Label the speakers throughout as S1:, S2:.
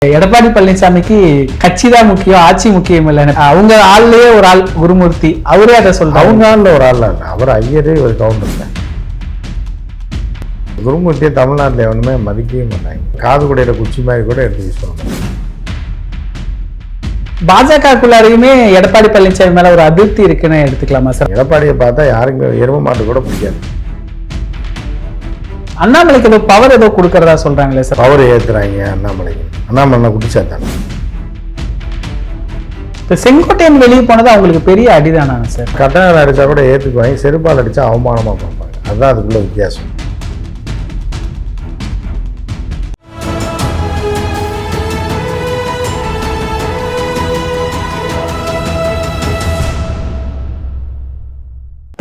S1: எடப்பாடி பழனிசாமிக்கு கட்சி தான் முக்கியம், ஆட்சி முக்கியம் இல்லை. அவங்க ஆள்லயே ஒரு ஆள் குருமூர்த்தி, அவரே அதை சொல்றாரு.
S2: அவங்க ஆள்ல ஒரு ஆள் இல்லை, அவர் ஐயரே ஒரு கவுண்டர் இல்லை. குருமூர்த்தியை தமிழ்நாட்டில் எவனுமே மதிக்கவே மாட்டாங்க. காது குடையில குச்சி மாதிரி கூட எடுத்து யூஸ் பண்ணுவாங்க.
S1: பாஜகக்குள்ளாரையுமே எடப்பாடி பழனிசாமி மேல ஒரு அதிருப்தி இருக்குன்னு எடுத்துக்கலாமா சார்?
S2: எடப்பாடியை பார்த்தா யாருக்குமே எரும மாட்டு கூட பிடிக்காது.
S1: அண்ணாமலைக்கு ஏதோ பவர் ஏதோ கொடுக்கறதா சொல்றாங்களே சார்.
S2: பவர் ஏத்துறாங்க அண்ணாமலைக்கு. அண்ணாமலை குடிச்சாத்தாங்க.
S1: இப்போ செங்கோட்டையன் வெளியே போனது அவங்களுக்கு பெரிய அடிதானா சார்?
S2: கட்டணம் அடித்தா கூட ஏற்றுக்குவாங்க, செருப்பால் அடித்தா அவமானமாக பார்ப்பாங்க. அதுதான் அதுக்குள்ள வித்தியாசம்.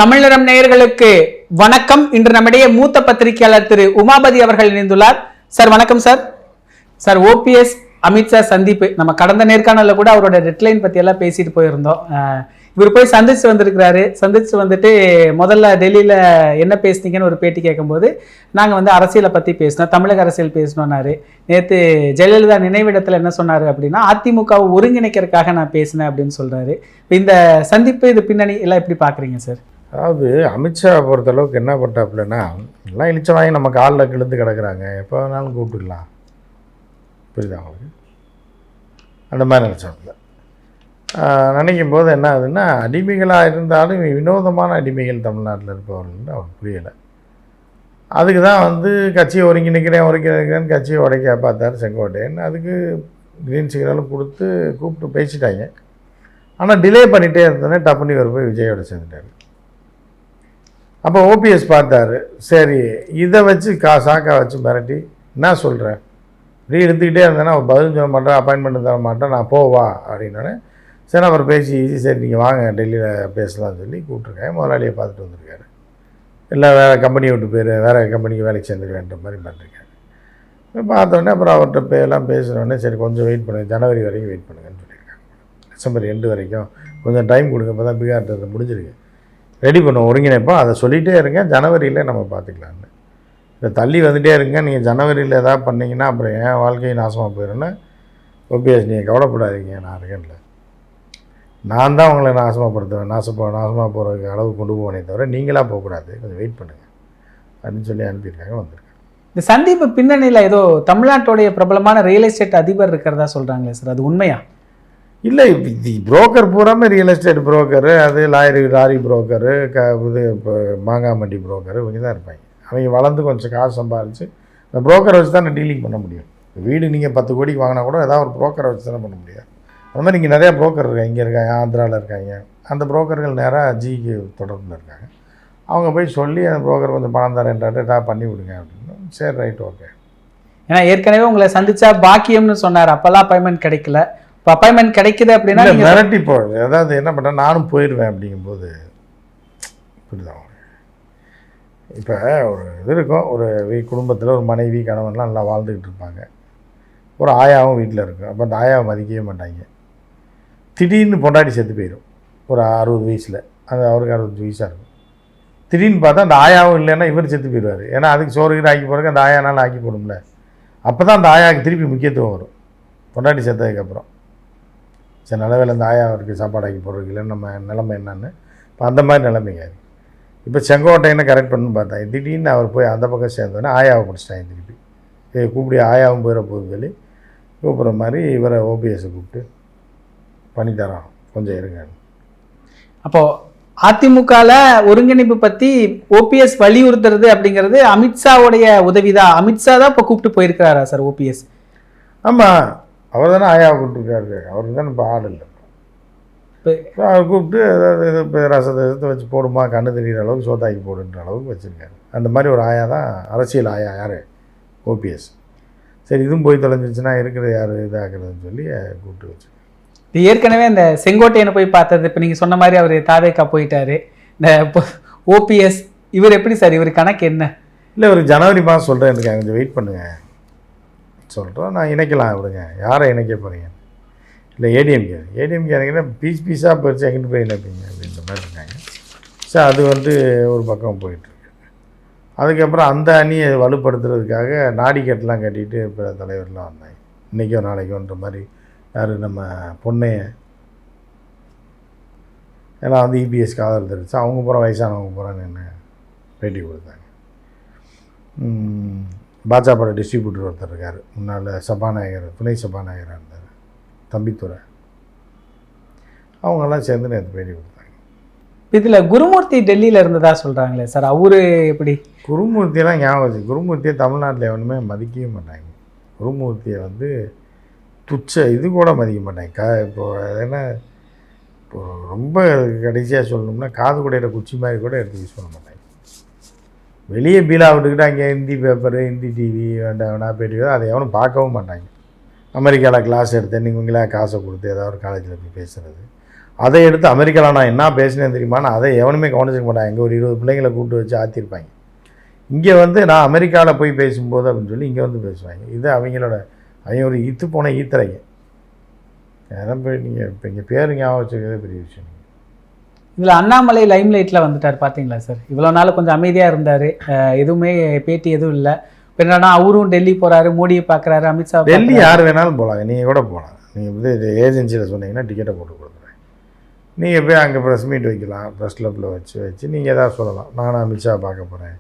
S1: தமிழரம் நேயர்களுக்கு வணக்கம். இன்று நம்மிடையே மூத்த பத்திரிகையாளர் திரு உமாபதி அவர்கள் இணைந்துள்ளார். சார் வணக்கம் சார். சார், ஓபிஎஸ் அமித்ஷா சந்திப்பு, நம்ம கடந்த நேர்காணலில் கூட அவரோட டெட்லைன் பற்றி எல்லாம் பேசிட்டு போயிருந்தோம். இவர் போய் சந்திச்சு வந்திருக்கிறாரு. சந்திச்சு வந்துட்டு முதல்ல டெல்லியில் என்ன பேசுனீங்கன்னு ஒரு பேட்டி கேட்கும்போது நாங்கள் அரசியலை பற்றி பேசினோம், தமிழக அரசியல் பேசணுன்னாரு. நேற்று ஜெயலலிதா நினைவிடத்தில் என்ன சொன்னார் அப்படின்னா, அதிமுகவை ஒருங்கிணைக்கிறதுக்காக நான் பேசினேன் அப்படின்னு சொல்கிறாரு. இப்போ இந்த சந்திப்பு, இது பின்னணி எல்லாம் எப்படி பார்க்குறீங்க சார்?
S2: அதாவது அமித்ஷா பொறுத்தளவுக்கு என்ன பண்ணிட்டாப்புலன்னா, எல்லாம் இழிச்ச வாங்கி நம்ம காலில் கிழந்து கிடக்குறாங்க, எப்போ வேணாலும் கூப்பிட்டுக்கலாம், புரியுதா அவங்களுக்கு? அந்த மாதிரி நினச்சாப்புல நினைக்கும் போது என்ன ஆகுதுன்னா, அடிமைகளாக இருந்தாலும் வினோதமான அடிமைகள் தமிழ்நாட்டில் இருப்பவர்கள் அவருக்கு புரியலை. அதுக்கு தான் கட்சியை ஒருங்கிணைக்கிறேன்னு கட்சியை உடைக்க பார்த்தார் செங்கோட்டையன். அதுக்கு கிரீன் சிக்னலும் கூப்பிட்டு பேசிட்டாங்க. ஆனால் டிலே பண்ணிகிட்டே இருந்தோன்னே டப்புனி ஒரு போய் விஜயோட சேர்ந்துட்டார். அப்போ ஓபிஎஸ் பார்த்தாரு, சரி இதை வச்சு சாக்கா வச்சு மிரட்டி என்ன சொல்கிறேன், இப்படி எடுத்துக்கிட்டே இருந்தேன்னா அவர் பதில் சொல்ல மாட்டேன், அப்பாயின்மெண்ட் தர மாட்டேன், நான் போவா அப்படின்னோடனே சரி அப்புறம் பேசி சரி நீங்கள் வாங்க டெல்லியில் பேசலாம்னு சொல்லி கூப்பிட்ருக்கேன். முதலாளியை பார்த்துட்டு வந்திருக்காரு. இல்லை வேறு கம்பெனியை விட்டு வேறு கம்பெனிக்கு வேலைக்கு சேர்ந்துருவேன்ற மாதிரி பண்ணிருக்காரு. பார்த்தோன்னே அப்புறம் அவர்கிட்ட எல்லாம் பேசினோடனே சரி கொஞ்சம் வெயிட் பண்ணுங்கள், ஜனவரி வரைக்கும் வெயிட் பண்ணுங்கன்னு சொல்லியிருக்காங்க. டிசம்பர் எண்டு வரைக்கும் கொஞ்சம் டைம் கொடுங்க, இப்போ தான் பீகார் முடிஞ்சிருக்கு, ரெடி பண்ணுவோம், ஒருங்கிணைப்போம், அதை சொல்லிகிட்டே இருங்க, ஜனவரியில் நம்ம பார்த்துக்கலான்னு. இதை தள்ளி வந்துகிட்டே இருங்க, நீங்கள் ஜனவரியில் எதாவது பண்ணிங்கன்னா அப்புறம் என் வாழ்க்கையை நாசமாக போயிடும்னு. ஓபிஎஸ் நீங்கள் கவலைப்படாதீங்க, நான் இருக்கேன்ல, நான் தான் உங்களை நாசமாகப்படுத்துவேன், நாசமாக போகிறதுக்கு அளவு கொண்டு போவேனே தவிர நீங்களாக போகக்கூடாது, கொஞ்சம் வெயிட் பண்ணுங்கள் அப்படின்னு சொல்லி அனுப்பியிருக்காங்க. வந்திருக்காங்க.
S1: இந்த சந்திப்பு பின்னணியில் ஏதோ தமிழ்நாட்டுடைய பிரபலமான ரியல் எஸ்டேட் அதிபர் இருக்கிறதா சொல்கிறாங்களே சார், அது உண்மையா?
S2: இல்லை, புரோக்கர் பூராமே ரியல் எஸ்டேட் புரோக்கரு, அது லாரி புரோக்கரு, இது இப்போ மாங்காய் மண்டி புரோக்கரு, இவங்க தான் இருப்பாங்க. அவங்க வளர்ந்து கொஞ்சம் காசு சம்பாதிச்சு இந்த புரோக்கரை வச்சு தான் டீலிங் பண்ண முடியும். வீடு நீங்கள் 10 கோடிக்கு வாங்கினா கூட ஏதாவது ஒரு புரோக்கரை வச்சு தானே பண்ண முடியும். அது மாதிரி இங்கே நிறையா புரோக்கர் இருக்காங்க, இங்கே இருக்காங்க, ஆந்திராவில் இருக்காங்க. அந்த புரோக்கர்கள் நேராக ஜிக்கு தொடர்பில் இருக்காங்க. அவங்க போய் சொல்லி அந்த புரோக்கர் கொஞ்சம் பணம் தரேன்றாட்டு ஏதாவது பண்ணி விடுங்க அப்படின்னு. சரி ரைட் ஓகே.
S1: ஏன்னா ஏற்கனவே உங்களை சந்திச்சா பாக்கியம்னு சொன்னார், அப்போல்லாம் அப்பாயின்மெண்ட் கிடைக்கல, இப்போ அப்பாயின்மெண்ட் கிடைக்குது அப்படின்னா
S2: மிரட்டி போகுது. அதாவது என்ன பண்ணுறேன், நானும் போயிடுவேன் அப்படிங்கும்போது புரியுதா. இப்போ ஒரு இது இருக்கும், ஒரு குடும்பத்தில் ஒரு மனைவி கணவன்லாம் நல்லா வாழ்ந்துக்கிட்டு இருப்பாங்க, ஒரு ஆயாவும் வீட்டில் இருக்கும். அப்போ அந்த ஆயாவை மதிக்கவே மாட்டாங்க. திடீர்னு பொண்டாட்டி செத்து போயிடும் ஒரு 60 வயசில், அது அவருக்கு 60 வயசாக இருக்கும். திடீர்னு பார்த்தா அந்த ஆயாவும் இல்லைன்னா இவர் செத்து போயிடுவார். ஏன்னா அதுக்கு சோறுகிற ஆக்கி போகிறதுக்கு அந்த ஆயானாலும் ஆக்கி போடும்ல. அப்போ தான் அந்த ஆயாவுக்கு திருப்பி முக்கியத்துவம் வரும் பொண்டாட்டி செத்ததுக்கப்புறம். சரி நல்ல வேலை இந்த ஆயாவுக்கு சாப்பாடு ஆக்கி போடுறதுக்கு இல்லை, நம்ம நிலைமை என்னன்னு. இப்போ அந்த மாதிரி நிலைமைங்க. இப்போ செங்கோட்டையனை கரெக்ட் பண்ணணும்னு பார்த்தேன். திடீர்னு அவர் போய் அந்த பக்கம் சேர்ந்தோடனே ஆயாவை பிடிச்சிட்டாங்க. திருப்பி கூப்பிடி ஆயாவும் போயிட போகுது சொல்லி கூப்பிட்ற மாதிரி இவரை ஓபிஎஸை கூப்பிட்டு பண்ணித்தரோம், கொஞ்சம் இருங்க.
S1: அப்போது அதிமுகவில் ஒருங்கிணைப்பு பற்றி ஓபிஎஸ் வலியுறுத்துறது அப்படிங்கிறது அமித்ஷாவுடைய உதவிதான். அமித்ஷா தான் இப்போ கூப்பிட்டு போயிருக்கிறாரா சார் ஓபிஎஸ்?
S2: ஆமாம், அவர் தானே ஆயாவை கூப்பிட்டுருக்காரு. அவருக்கு தானே இப்போ ஆள் இல்லை. இப்போ அவர் கூப்பிட்டு அதாவது இது இப்போ ரசத்தை வச்சு போடுமா, கண்ணு தெரிகிற அளவுக்கு சோத்தாக்கி போடுன்ற அளவுக்கு வச்சுருக்காரு. அந்த மாதிரி ஒரு ஆயா தான் அரசியல் ஆயா. யார்? ஓபிஎஸ். சரி இதுவும் போய் தொலைஞ்சிச்சுன்னா இருக்கிற யார் இதாகிறதுன்னு சொல்லி கூப்பிட்டு வச்சு.
S1: இது ஏற்கனவே இந்த செங்கோட்டையனை போய் பார்த்தது, இப்போ நீங்கள் சொன்ன மாதிரி அவர் தாவேக்கா போயிட்டார். இந்த ஓபிஎஸ் இவர் எப்படி சார், இவர் கணக்கு என்ன?
S2: இல்லை, இவருக்கு ஜனவரி மாதம் சொல்கிறேன், எனக்கு கொஞ்சம் வெயிட் பண்ணுங்கள் சொல்கிறோம், நான் இணைக்கலாம் விடுங்க. யாரை இணைக்க போகிறீங்க? இல்லை ஏடிஎம்கே இணைங்கன்னா பீஸாக போயிடுச்சு, எங்கிட்டு போய் இணைப்பீங்க அப்படின்ற மாதிரி இருக்காங்க. சார் அது ஒரு பக்கம் போயிட்டுருக்கு. அதுக்கப்புறம் அந்த அணியை வலுப்படுத்துறதுக்காக நாடிக்கட்டெலாம் கட்டிட்டு இப்போ தலைவர்லாம் வந்தாங்க. இன்றைக்கோ நாளைக்கோன்ற மாதிரி. யார் நம்ம பொண்ணைய, ஏன்னா வந்து இபிஎஸ்க்கு ஆதரவு தெரிவிச்சு அவங்க பூரா வயசானவங்க பூரா நின்று பேட்டி கொடுத்தாங்க. பாஜக டிஸ்ட்ரிபியூட்டர் ஒருத்தர் இருக்கார், முன்னால் சபாநாயகர், துணை சபாநாயகராக இருந்தார், தம்பித்துறை. அவங்கெல்லாம் சேர்ந்து நேற்று பேட்டி கொடுத்தாங்க.
S1: இதில் குருமூர்த்தி டெல்லியில் இருந்ததா சொல்கிறாங்களே சார், அவரு எப்படி?
S2: குருமூர்த்தியெல்லாம் ஞாபகம் வச்சு, குருமூர்த்தியை தமிழ்நாட்டில் எவனுமே மதிக்கவே மாட்டாங்க. குருமூர்த்தியை வந்து இது கூட மதிக்க மாட்டாங்க. இப்போது என்ன, இப்போது ரொம்ப கடைசியாக சொல்லணும்னா காது குடையிற குச்சி மாதிரி கூட எடுத்து யூஸ் பண்ண மாட்டாங்க. வெளியே பீலா விட்டுக்கிட்டு அங்கே ஹிந்தி பேப்பரு, ஹிந்தி டிவி வேண்டாம் பேட்டி அதை எவனும் பார்க்கவும் மாட்டாங்க. அமெரிக்காவில் கிளாஸ் எடுத்தேன் இவங்களா காசை கொடுத்து ஏதாவது ஒரு காலேஜில் போய் பேசுகிறது, அதை எடுத்து அமெரிக்காவில் நான் என்ன பேசினேன் தெரியுமான்னு அதை எவனுமே கவனிச்சிக்க மாட்டாங்க. இங்கே ஒரு 20 பிள்ளைங்களை கூப்பிட்டு வச்சு ஆற்றிருப்பாங்க. இங்கே வந்து நான் அமெரிக்காவில் போய் பேசும்போது அப்படின்னு சொல்லி இங்கே வந்து பேசுவாங்க. இது அவங்க ஒரு ஈத்து போன ஈத்துறைங்க. அதெல்லாம் போய் நீங்கள் இப்போ இங்கே பேர் ஞாபகம் வச்சுக்கிறதே பெரிய விஷயம்.
S1: இதில் அண்ணாமலை லைம்லைட்டில் வந்துட்டார் பார்த்தீங்களா சார்? இவ்வளோ நாள் கொஞ்சம் அமைதியாக இருந்தார், எதுவுமே பேட்டி எதுவும் இல்லை. என்னன்னா அவரும் டெல்லி போகிறாரு, மோடியை பார்க்குறாரு, அமித்ஷா.
S2: டெல்லி யார் வேணாலும் போகலாங்க, நீங்கள் கூட போகலாம். நீங்கள் வந்து ஏஜென்சியில் சொன்னீங்கன்னா டிக்கெட்டை போட்டு கொடுத்துருவேன். நீங்கள் போய் அங்கே ப்ரெஸ் மீட் வைக்கலாம், ப்ரெஸ் கிளப்பில் வச்சு நீங்கள் எதாவது சொல்லலாம். நானும் அமித்ஷா பார்க்க போகிறேன்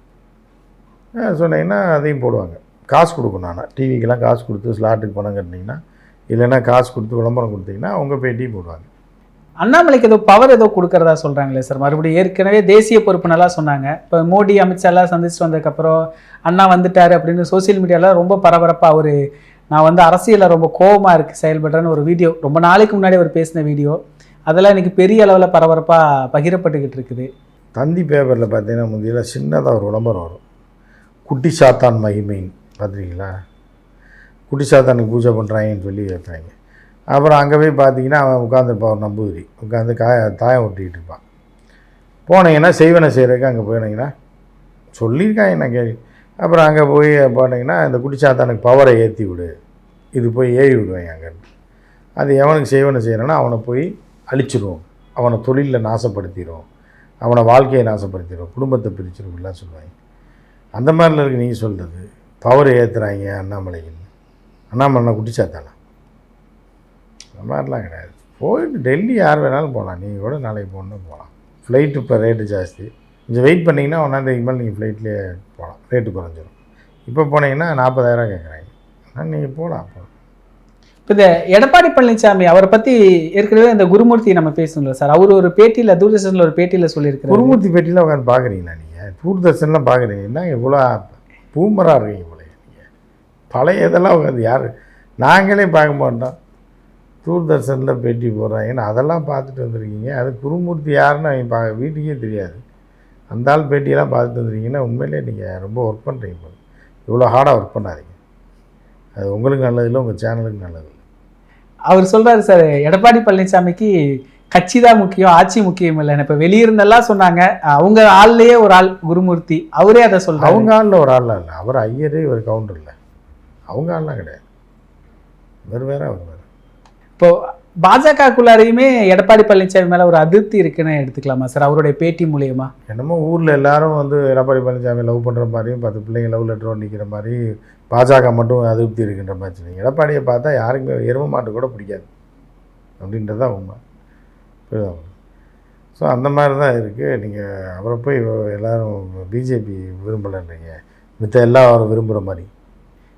S2: சொன்னீங்கன்னா அதையும் போடுவாங்க. காசு கொடுக்கணும். ஆனால் டிவிக்கெலாம் காசு கொடுத்து ஸ்லாட்டுக்கு பணம் கட்டினீங்கன்னா, இல்லைன்னா காசு கொடுத்து விளம்பரம் கொடுத்தீங்கன்னா அவங்க பேட்டியும் போடுவாங்க.
S1: அண்ணாமலைக்கு ஏதோ பவர் ஏதோ கொடுக்கறதா சொல்கிறாங்களே சார் மறுபடியும்? ஏற்கனவே தேசிய பொறுப்பு நல்லா சொன்னாங்க. இப்போ மோடி அமித்ஷாலாம் சந்திச்சுட்டு வந்ததுக்கப்புறம் அண்ணா வந்துட்டார் அப்படின்னு சோசியல் மீடியாவில் ரொம்ப பரபரப்பாக நான் வந்து அரசியலில் ரொம்ப கோபமாக செயல்படுறேன்னு ஒரு வீடியோ ரொம்ப நாளைக்கு முன்னாடி அவர் பேசின வீடியோ, அதெல்லாம் இன்றைக்கி பெரிய அளவில் பரபரப்பாக பகிரப்பட்டுக்கிட்டு இருக்குது.
S2: தந்தி பேப்பரில் பார்த்தீங்கன்னா முந்தையில் சின்னதாக ஒரு விளம்பரம் வரும், குட்டி சாத்தான் மகிமைன்னு பார்த்துருக்கீங்களா? குட்டி சாத்தானுக்கு பூஜை பண்ணுறாங்கன்னு சொல்லி வைப்பாங்க. அப்புறம் அங்கே போய் பார்த்தீங்கன்னா அவன் உட்காந்துருப்பான், ஒரு நம்பூதிரி உட்காந்து தாயம் ஒட்டிக்கிட்டு இருப்பான். போனீங்கன்னா செய்வனை செய்கிறதுக்கு அங்கே போனீங்கன்னா சொல்லியிருக்காங்க நான் கேள்வி. அப்புறம் அங்கே போய் போனீங்கன்னா இந்த குட்டி சாத்தானுக்கு பவரை ஏற்றி விடு, இது போய் ஏறி விடுவாங்க அங்கேருந்து. அது எவனுக்கு செய்வனை செய்கிறேன்னா அவனை போய் அழிச்சிடும், அவனை தொழிலில் நாசப்படுத்திடும், அவனை வாழ்க்கையை நாசப்படுத்திடும், குடும்பத்தை பிரிச்சிருக்குலாம் சொல்லுவாங்க. அந்த மாதிரில இருக்கு நீங்கள் சொல்கிறது. பவர் ஏற்றுறாங்க அண்ணாமலை குட்டிச்சாத்தானா? அந்த மாதிரிலாம் கிடையாது. போயிட்டு டெல்லி யார் வேணாலும் போகலாம். நீங்கள் கூட நாளைக்கு போகணுன்னு போகலாம். ஃப்ளைட்டு இப்போ ரேட்டு ஜாஸ்தி, கொஞ்சம் வெயிட் பண்ணிங்கன்னா 1 தேதிக்கு மேலே நீங்கள் ஃப்ளைட்லேயே போகலாம், ரேட்டு குறைஞ்சிடும். இப்போ போனீங்கன்னா 40,000 கேட்குறாங்க. ஆனால் நீங்கள் போகலாம்.
S1: இப்போ இந்த எடப்பாடி பழனிசாமி அவரை பற்றி ஏற்கனவே இந்த குருமூர்த்தி நம்ம பேசணும்ல சார், அவர் ஒரு பேட்டியில் தூர்தர்ஷனில் ஒரு பேட்டியில் சொல்லியிருக்காரு.
S2: குருமூர்த்தி பேட்டியில் உட்காந்து பார்க்குறீங்களா நீங்கள்? தூர்தர்ஷன்லாம் பார்க்குறீங்கன்னா இவ்வளோ பூமராக இருக்கீங்க போல. நீங்கள் பழைய இதெல்லாம் உட்காந்து யார் நாங்களே பார்க்க மாட்டோம். தூர்தர்ஷனில் பேட்டி போடுறாங்கன்னு அதெல்லாம் பார்த்துட்டு வந்திருக்கீங்க. அது குருமூர்த்தி யாருன்னு அவங்க வீட்டுக்கே தெரியாது. அந்த ஆள் பேட்டியெல்லாம் பார்த்துட்டு வந்துருக்கீங்கன்னா உண்மையிலே நீங்கள் ரொம்ப ஒர்க் பண்ணுறீங்க போல. இவ்வளோ ஹார்டாக ஒர்க் பண்ணாதீங்க. அது உங்களுக்கு நல்லது இல்லை, உங்கள் சேனலுக்கு நல்லது இல்லை. அவர்
S1: சொல்கிறாரு சார், எடப்பாடி பழனிசாமிக்கு கட்சி தான் முக்கியம், ஆட்சி முக்கியம் இல்லை. இப்போ வெளியிருந்தெல்லாம் சொன்னாங்க, அவங்க ஆள்லேயே ஒரு ஆள் குருமூர்த்தி, அவரே அதை சொல்கிறார்.
S2: அவங்க ஆளில் ஒரு ஆள்லாம் இல்லை, அவர் ஐயரு, இவர் கவுண்டர் இல்லை. அவங்க ஆள்லாம் கிடையாது, இவர் வேறு அவர் வேறு.
S1: இப்போ பாஜகக்குள்ளாரையுமே எடப்பாடி பழனிசாமி மேலே ஒரு அதிருப்தி இருக்குன்னு எடுத்துக்கலாமா சார் அவருடைய பேட்டி மூலியமா?
S2: என்னமோ ஊரில் எல்லாரும் வந்து எடப்பாடி பழனிசாமி லவ் பண்ணுற மாதிரியும் 10 பிள்ளைங்க லவ் லெட்டர் நிற்கிற மாதிரி பாஜக மட்டும் அதிருப்தி இருக்குன்ற மாதிரி சொன்னீங்க. எடப்பாடியை பார்த்தா யாருக்குமே எரும மாட்டு கூட பிடிக்காது அப்படின்றதான் உண்மை. ஸோ அந்த மாதிரி தான் இருக்குது. நீங்கள் அவரை போய் எல்லோரும் பிஜேபி விரும்பலைன்றீங்க, மித்த எல்லாம் அவரை விரும்புகிற மாதிரி.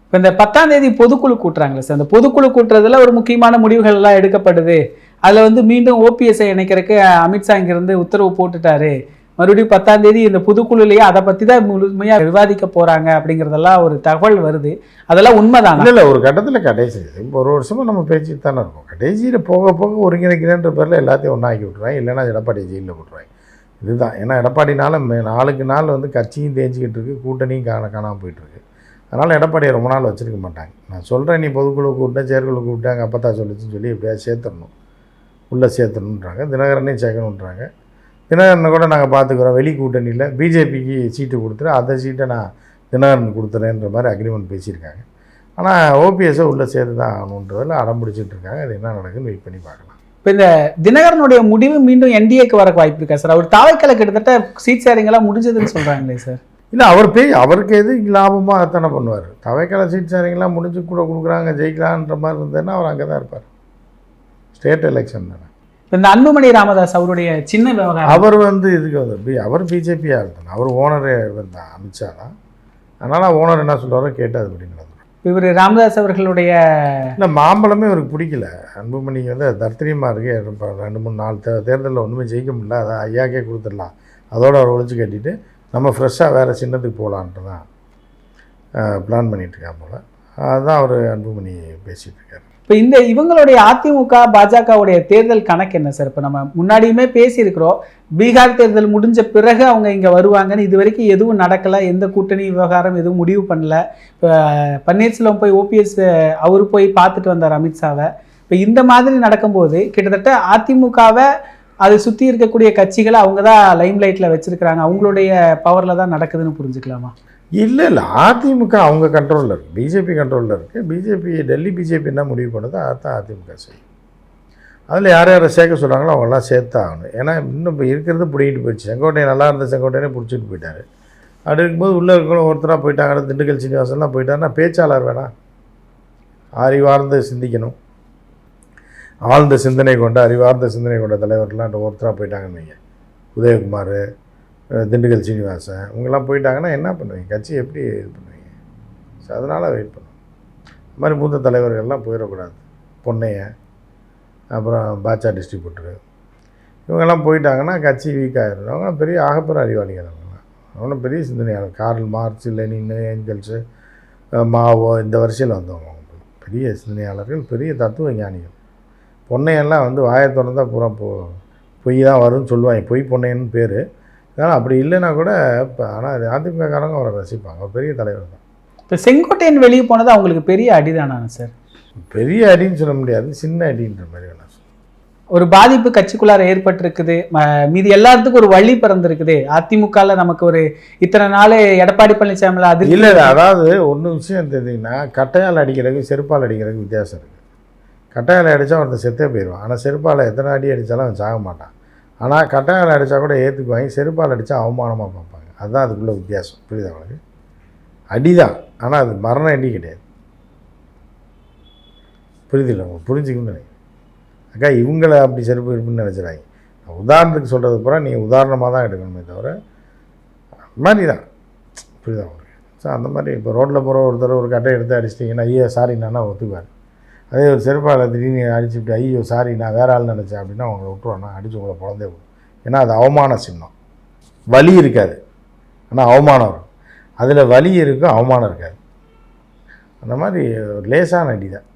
S1: இப்போ இந்த 10ஆம் தேதி பொதுக்குழு கூட்டுறாங்களே சார், அந்த பொதுக்குழு கூட்டுறதுல ஒரு முக்கியமான முடிவுகள் எல்லாம் எடுக்கப்படுது. அதில் வந்து மீண்டும் ஓபிஎஸ்ஐ இணைக்கிறதுக்கு அமித்ஷா இங்கிருந்து உத்தரவு போட்டுட்டாரு. மறுபடியும் 10ஆம் தேதி இந்த பொதுக்குழுலையே அதை பற்றி தான் முழுமையாக விவாதிக்க போகிறாங்க அப்படிங்கிறதெல்லாம் ஒரு தகவல் வருது. அதெல்லாம் உண்மைதான்
S2: இல்லை? ஒரு கட்டத்தில் கடைசி இப்போ ஒரு வருஷமாக நம்ம பேச்சு தானே இருக்கும். கடைசியில் போக போக ஒருங்கிணைக்கிறேன்ற பேரில் எல்லாத்தையும் ஒன்றாக்கி விட்ருவாங்க, இல்லைன்னா எடப்பாடி ஜெயிலில் விட்ருவாங்க. இதுதான். ஏன்னா எடப்பாடினால நாளுக்கு நாள் வந்து கட்சியும் தேஞ்சிக்கிட்டு இருக்குது, கூட்டணியும் காணாமல் போயிட்டுருக்கு. அதனால் எடப்பாடியை ரொம்ப நாள் வச்சுருக்க மாட்டாங்க. நான் சொல்கிறேன், நீ பொதுக்குழு கூப்பிட்டேன், செயற்குழு கூப்பிட்டாங்க, அப்போ சொல்லிச்சுன்னு சொல்லி எப்படியாவது சேர்த்துடணும், உள்ளே சேர்த்துணுன்றாங்க. தினகரனையும் சேர்க்கணுன்றாங்க. தினகரனை கூட நாங்கள் பார்த்துக்குறோம், வெளி கூட்டணியில் பிஜேபிக்கு சீட்டு கொடுத்துட்டு அந்த சீட்டை நான் தினகரன் கொடுத்துறேன்ற மாதிரி அக்ரிமெண்ட் பேசியிருக்காங்க. ஆனால் ஓபிஎஸ்ஸை உள்ளே சேர்த்து தான் ஆகணுன்றதில் அடம் பிடிச்சிட்டு இருக்காங்க. அது என்ன நடக்குதுன்னு வெயிட் பண்ணி பார்க்கலாம்.
S1: இப்போ இந்த தினகரனுடைய முடிவு மீண்டும் என்டிஏக்கு வர வாய்ப்பு இருக்கா சார்? அவர் தாவைக்கலை கிட்டத்தட்ட சீட் ஷேரிங்கெல்லாம் முடிஞ்சதுன்னு சொல்கிறாங்களே சார்.
S2: இல்லை அவருக்கு எது லாபமாக அத்தனை பண்ணுவார். தவைக்கால சீட் ஷேரிங்லாம் முடிஞ்சு கூட கொடுக்குறாங்க, ஜெயிக்கலான்ற மாதிரி இருந்ததுன்னா அவர் அங்கே தான் இருப்பார். ஸ்டேட் எலெக்ஷன் தானே.
S1: இந்த அன்புமணி ராமதாஸ் அவருடைய சின்ன விவகாரம்,
S2: அவர் இதுக்கு அவர் பிஜேபியாக இருந்தார். அவர் ஓனர் இவர் தான், அமித்ஷா தான். அதனால் ஓனர் என்ன சொல்கிறாரோ கேட்டு அது படி நடந்துடும்.
S1: இவர் ராமதாஸ் அவர்களுடைய
S2: இல்லை, மாம்பழமே இவருக்கு பிடிக்கல. அன்புமணி தர்த்தரியமாக இருக்குது. 2-3-4 தேர்தலில் ஒன்றுமே ஜெயிக்க முடியல, அதை ஐயாக்கே கொடுத்துடலாம், அதோடு அவர் ஒழிச்சு கட்டிட்டு நம்ம ஃப்ரெஷ்ஷாக வேறு சின்னத்துக்கு போகலான்ட்டு தான் பிளான் பண்ணிகிட்ருக்காங்க போல். அதுதான் அவர் அன்புமணி பேசிகிட்டு இருக்காரு.
S1: இப்போ இவங்களுடைய அதிமுக பாஜகவுடைய தேர்தல் கணக்கு என்ன சார்? இப்போ நம்ம முன்னாடியுமே பேசியிருக்கிறோம், பீகார் தேர்தல் முடிஞ்ச பிறகு அவங்க இங்கே வருவாங்கன்னு இது வரைக்கும் எதுவும் நடக்கலை, எந்த கூட்டணி விவகாரம் எதுவும் முடிவு பண்ணல. இப்போ பன்னீர்செல்வம் போய் ஓபிஎஸ் அவர் போய் பார்த்துட்டு வந்தார் அமித்ஷாவை. இப்போ இந்த மாதிரி நடக்கும்போது கிட்டத்தட்ட அதிமுகவை அதை சுற்றி இருக்கக்கூடிய கட்சிகளை அவங்க தான் லைம்லைட்டில் வச்சுருக்கிறாங்க, அவங்களுடைய பவரில் தான் நடக்குதுன்னு புரிஞ்சுக்கலாமா?
S2: இல்லை, அதிமுக அவங்க கண்ட்ரோலில் இருக்குது, பிஜேபி கண்ட்ரோலில் இருக்குது. டெல்லி பிஜேபி என்ன முடிவு பண்ணுதோ அதுதான் அதிமுக செய்யும். அதில் யார் யாரை சேர்க்க சொல்கிறாங்களோ அவங்களாம் சேர்த்து ஆகணும். ஏன்னா இன்னும் இப்போ இருக்கிறது பிடிக்கிட்டு போயிடுச்சு. செங்கோட்டையை நல்லா இருந்த செங்கோட்டையனே பிடிச்சிட்டு போயிட்டார். அப்படி இருக்கும்போது உள்ளே இருக்கணும் ஒருத்தராக போயிட்டாங்க. திண்டுக்கல் சீனிவாசன்லாம் போயிட்டாருன்னா பேச்சாளர் வேணாம், அறிவார்ந்து சிந்திக்கணும், ஆழ்ந்த சிந்தனை கொண்ட அறிவார்ந்த சிந்தனை கொண்ட தலைவர்கள்லாம் ஒருத்தராக போயிட்டாங்கன்னு வைங்க, உதயகுமார், திண்டுக்கல் சீனிவாசன், இவங்கெல்லாம் போயிட்டாங்கன்னா என்ன பண்ணுவீங்க? கட்சி எப்படி இது பண்ணுவீங்க? ஸோ அதனால் வெயிட் பண்ணுவோம். இந்த மாதிரி மூத்த தலைவர்கள்லாம் போயிடக்கூடாது. பொன்னையன், அப்புறம் பாட்சா டிஸ்ட்ரிபியூட்டரு, இவங்கெல்லாம் போயிட்டாங்கன்னா கட்சி வீக் ஆகிடும். அவங்களாம் பெரிய ஆகப்பெற அறிவாளிகள். அவங்களாம் பெரிய சிந்தனையாளர். கார்ல் மார்க்ஸ், லெனின், ஏஞ்சல்ஸு, மாவோ, இந்த வரிசையில் வந்தவங்க பெரிய சிந்தனையாளர்கள், பெரிய தத்துவ ஞானிகள். பொன்னையெல்லாம் வாயை திறந்தால் பூரா பொய் தான் வரும்னு சொல்லுவாங்க, பொய் பொன்னையன்னு பேர். அதனால் அப்படி இல்லைன்னா கூட இப்போ ஆனால் அதிமுககாரங்க அவரை ரசிப்பாங்க, அவர் பெரிய தலைவர் தான்.
S1: இப்போ செங்கோட்டையன் வெளியே போனது அவங்களுக்கு பெரிய அடிதானா சார்?
S2: பெரிய அடின்னு சொல்ல முடியாது, சின்ன அடின்ற மாதிரி வேணாம்.
S1: ஒரு பாதிப்பு கட்சிக்குள்ளார ஏற்பட்டிருக்குது, மீதி எல்லாத்துக்கும் ஒரு வழி பிறந்திருக்குது. அதிமுகவில் நமக்கு ஒரு இத்தனை நாள் எடப்பாடி பழனிசாமியில் அது
S2: இல்லை. அதாவது ஒன்று விஷயம் தெரிஞ்சிங்கன்னா, கட்டையால் அடிக்கிறதுக்கு செருப்பால் அடிக்கிறதுக்கு வித்தியாசம் இருக்குது. கட்டையால் அடித்தா ஒருத்தர் செத்தே போயிடுவான். ஆனால் செருப்பால் எத்தனை அடி அடித்தாலும் அவன் சாக மாட்டான். ஆனால் கட்டையால் அடித்தா கூட ஏற்றுக்குவாங்க, செருப்பால் அடித்தா அவமானமாக பார்ப்பாங்க. அதுதான் அதுக்குள்ளே வித்தியாசம். புரியுது அவங்களுக்கு? அடிதான், ஆனால் அது மரண அடி கிடையாது. புரியுதில்லை? உங்களுக்கு புரிஞ்சுக்கணும்னு நினைக்கிறேன். அக்கா இவங்களை அப்படி செருப்பு இருப்புன்னு நினச்சிடாங்க. உதாரணத்துக்கு சொல்கிறது பூரா நீங்கள் உதாரணமாக தான் எடுக்கணுமே தவிர அது மாதிரி தான். புரியுதா உங்களுக்கு? ஸோ அந்த மாதிரி இப்போ ரோட்டில் போகிற ஒருத்தர் ஒரு கட்டை எடுத்து அடிச்சிட்டிங்கன்னா ஐயோ சாரி நானா ஒத்துக்குவார். அதே ஒரு செருப்பால் திடீர்னு அடிச்சுட்டு ஐயோ சாரி நான் வேறு ஆள் நினச்சேன் அப்படின்னா அவங்கள விட்டுருவானா, அடித்து உங்களை குழந்தே விடும். ஏன்னா அது அவமான சின்னம். வலி இருக்காது, ஆனால் அவமானம் இருக்கும். அதில் வலி இருக்கும், அவமானம் இருக்காது. அந்த மாதிரி ஒரு லேசான அடி தான்.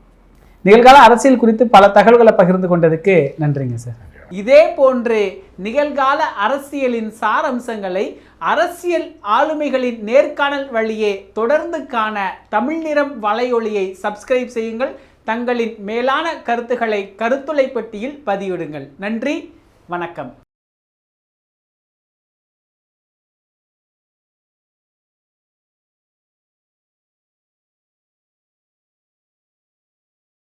S1: நிகழ்கால அரசியல் குறித்து பல தகவல்களை பகிர்ந்து கொண்டதுக்கு நன்றிங்க சார். இதே போன்று நிகழ்கால அரசியலின் சாரம்சங்களை அரசியல் ஆளுமைகளின் நேர்காணல் வழியே தொடர்ந்து காண தமிழ் நிறம் வலையொலியை சப்ஸ்கிரைப் செய்யுங்கள். தங்களின் மேலான கருத்துக்களை கருத்துளை பெட்டியில் பதிவிடுங்கள். நன்றி, வணக்கம்.